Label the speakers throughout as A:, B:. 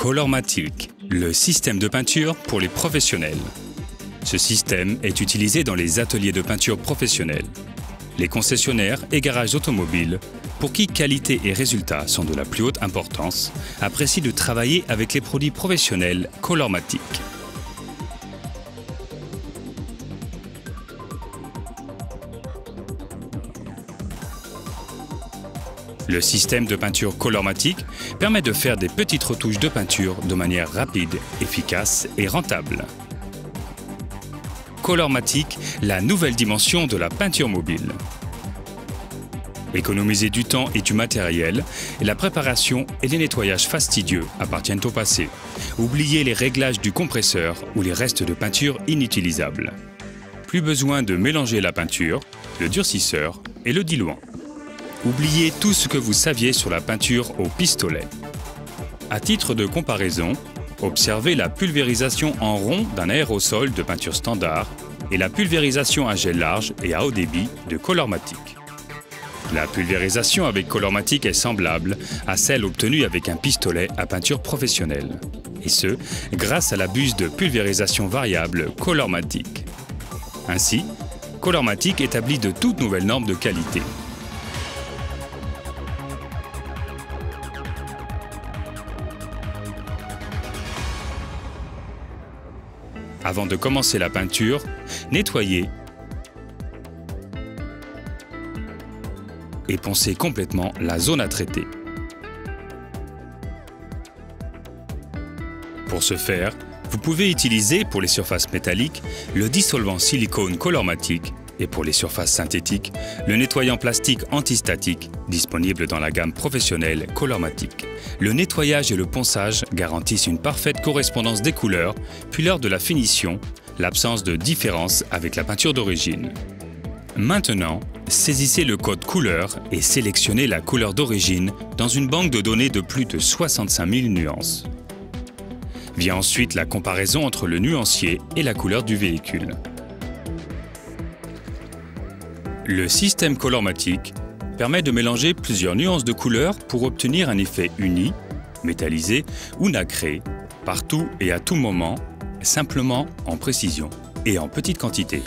A: Colormatic, le système de peinture pour les professionnels. Ce système est utilisé dans les ateliers de peinture professionnels, les concessionnaires et garages automobiles, pour qui qualité et résultats sont de la plus haute importance, apprécient de travailler avec les produits professionnels Colormatic. Le système de peinture Colormatic permet de faire des petites retouches de peinture de manière rapide, efficace et rentable. Colormatic, la nouvelle dimension de la peinture mobile. Économiser du temps et du matériel, et la préparation et les nettoyages fastidieux appartiennent au passé. Oubliez les réglages du compresseur ou les restes de peinture inutilisables. Plus besoin de mélanger la peinture, le durcisseur et le diluant. Oubliez tout ce que vous saviez sur la peinture au pistolet. À titre de comparaison, observez la pulvérisation en rond d'un aérosol de peinture standard et la pulvérisation à gel large et à haut débit de Colormatic. La pulvérisation avec Colormatic est semblable à celle obtenue avec un pistolet à peinture professionnelle, et ce, grâce à la buse de pulvérisation variable Colormatic. Ainsi, Colormatic établit de toutes nouvelles normes de qualité. Avant de commencer la peinture, nettoyez et poncez complètement la zone à traiter. Pour ce faire, vous pouvez utiliser pour les surfaces métalliques le dissolvant silicone Colormatic et pour les surfaces synthétiques, le nettoyant plastique antistatique disponible dans la gamme professionnelle Colormatic. Le nettoyage et le ponçage garantissent une parfaite correspondance des couleurs, puis lors de la finition, l'absence de différence avec la peinture d'origine. Maintenant, saisissez le code couleur et sélectionnez la couleur d'origine dans une banque de données de plus de 65 000 nuances. Vient ensuite la comparaison entre le nuancier et la couleur du véhicule. Le système Colormatic permet de mélanger plusieurs nuances de couleurs pour obtenir un effet uni, métallisé ou nacré, partout et à tout moment, simplement en précision et en petite quantité.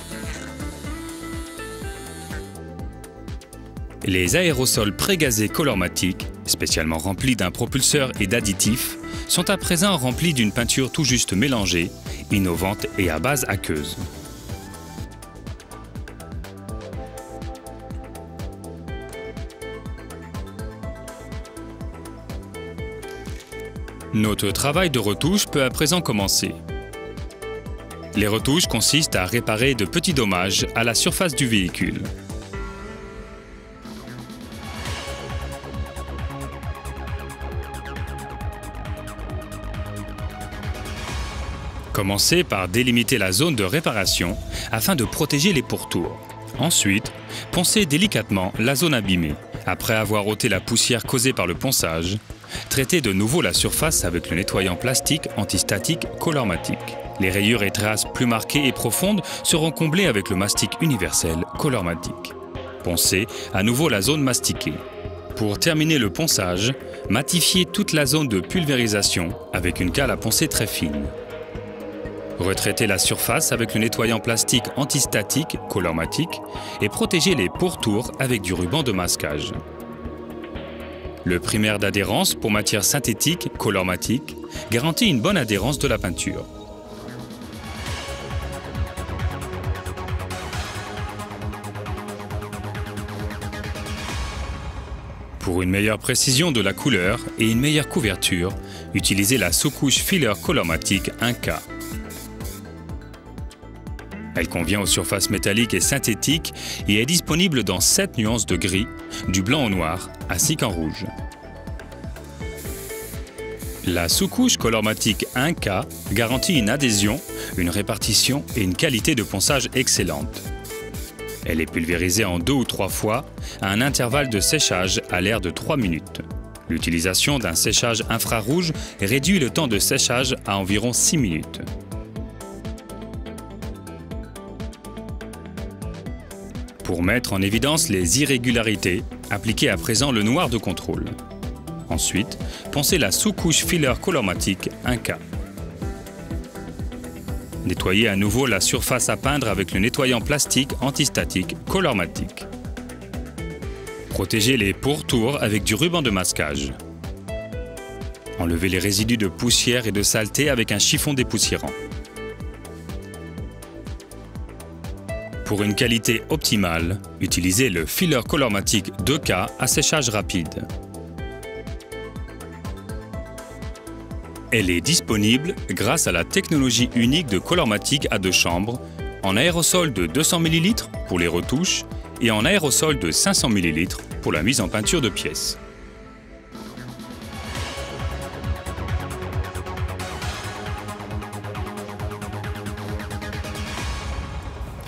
A: Les aérosols prégazés Colormatic, spécialement remplis d'un propulseur et d'additifs, sont à présent remplis d'une peinture tout juste mélangée, innovante et à base aqueuse. Notre travail de retouche peut à présent commencer. Les retouches consistent à réparer de petits dommages à la surface du véhicule. Commencez par délimiter la zone de réparation afin de protéger les pourtours. Ensuite, poncez délicatement la zone abîmée. Après avoir ôté la poussière causée par le ponçage, traitez de nouveau la surface avec le nettoyant plastique antistatique Colormatic. Les rayures et traces plus marquées et profondes seront comblées avec le mastic universel Colormatic. Poncez à nouveau la zone mastiquée. Pour terminer le ponçage, matifiez toute la zone de pulvérisation avec une cale à poncer très fine. Retraitez la surface avec le nettoyant plastique antistatique Colormatic et protégez les pourtours avec du ruban de masquage. Le primaire d'adhérence pour matière synthétique Colormatic garantit une bonne adhérence de la peinture. Pour une meilleure précision de la couleur et une meilleure couverture, utilisez la sous-couche Filler Colormatic 1K. Elle convient aux surfaces métalliques et synthétiques et est disponible dans 7 nuances de gris, du blanc au noir ainsi qu'en rouge. La sous-couche Colormatic 1K garantit une adhésion, une répartition et une qualité de ponçage excellente. Elle est pulvérisée en 2 ou 3 fois à un intervalle de séchage à l'air de 3 minutes. L'utilisation d'un séchage infrarouge réduit le temps de séchage à environ 6 minutes. Pour mettre en évidence les irrégularités, appliquez à présent le noir de contrôle. Ensuite, poncez la sous-couche filler colormatique 1K. Nettoyez à nouveau la surface à peindre avec le nettoyant plastique antistatique Colormatic. Protégez les pourtours avec du ruban de masquage. Enlevez les résidus de poussière et de saleté avec un chiffon dépoussiérant. Pour une qualité optimale, utilisez le filler Colormatic 2K à séchage rapide. Elle est disponible grâce à la technologie unique de Colormatic à 2 chambres, en aérosol de 200 ml pour les retouches et en aérosol de 500 ml pour la mise en peinture de pièces.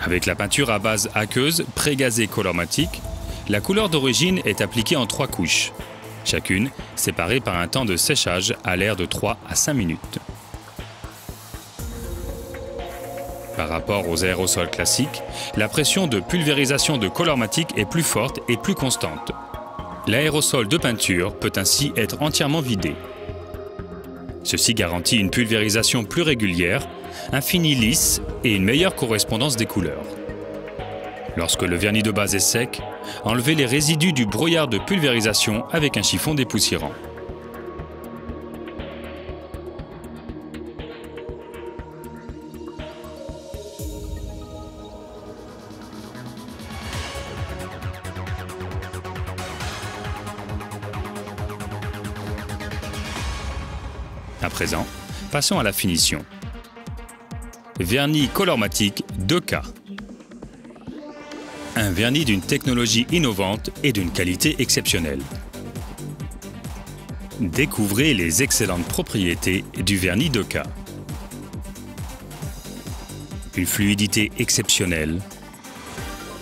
A: Avec la peinture à base aqueuse pré-gazée Colormatic, la couleur d'origine est appliquée en 3 couches, chacune séparée par un temps de séchage à l'air de 3 à 5 minutes. Par rapport aux aérosols classiques, la pression de pulvérisation de Colormatic est plus forte et plus constante. L'aérosol de peinture peut ainsi être entièrement vidé. Ceci garantit une pulvérisation plus régulière, un fini lisse et une meilleure correspondance des couleurs. Lorsque le vernis de base est sec, enlevez les résidus du brouillard de pulvérisation avec un chiffon dépoussiérant. À présent, passons à la finition. Vernis Colormatic 2K. Un vernis d'une technologie innovante et d'une qualité exceptionnelle. Découvrez les excellentes propriétés du vernis 2K. Une fluidité exceptionnelle,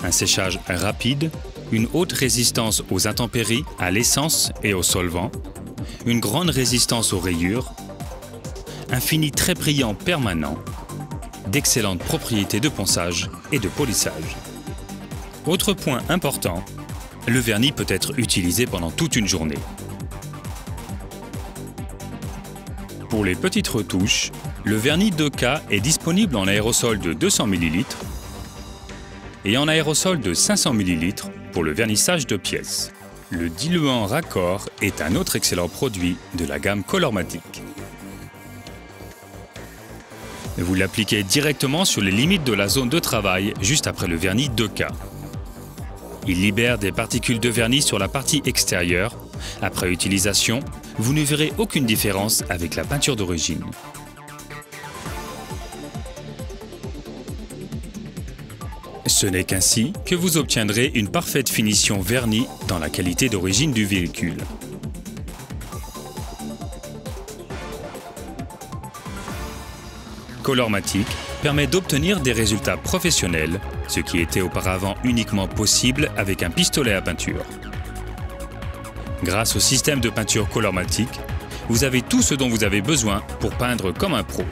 A: un séchage rapide, une haute résistance aux intempéries, à l'essence et aux solvants, une grande résistance aux rayures, un fini très brillant permanent, d'excellentes propriétés de ponçage et de polissage. Autre point important, le vernis peut être utilisé pendant toute une journée. Pour les petites retouches, le vernis 2K est disponible en aérosol de 200 ml et en aérosol de 500 ml pour le vernissage de pièces. Le diluant raccord est un autre excellent produit de la gamme Colormatic. Vous l'appliquez directement sur les limites de la zone de travail juste après le vernis 2K. Il libère des particules de vernis sur la partie extérieure. Après utilisation, vous ne verrez aucune différence avec la peinture d'origine. Ce n'est qu'ainsi que vous obtiendrez une parfaite finition vernie dans la qualité d'origine du véhicule. Colormatic permet d'obtenir des résultats professionnels, ce qui était auparavant uniquement possible avec un pistolet à peinture. Grâce au système de peinture Colormatic, vous avez tout ce dont vous avez besoin pour peindre comme un pro.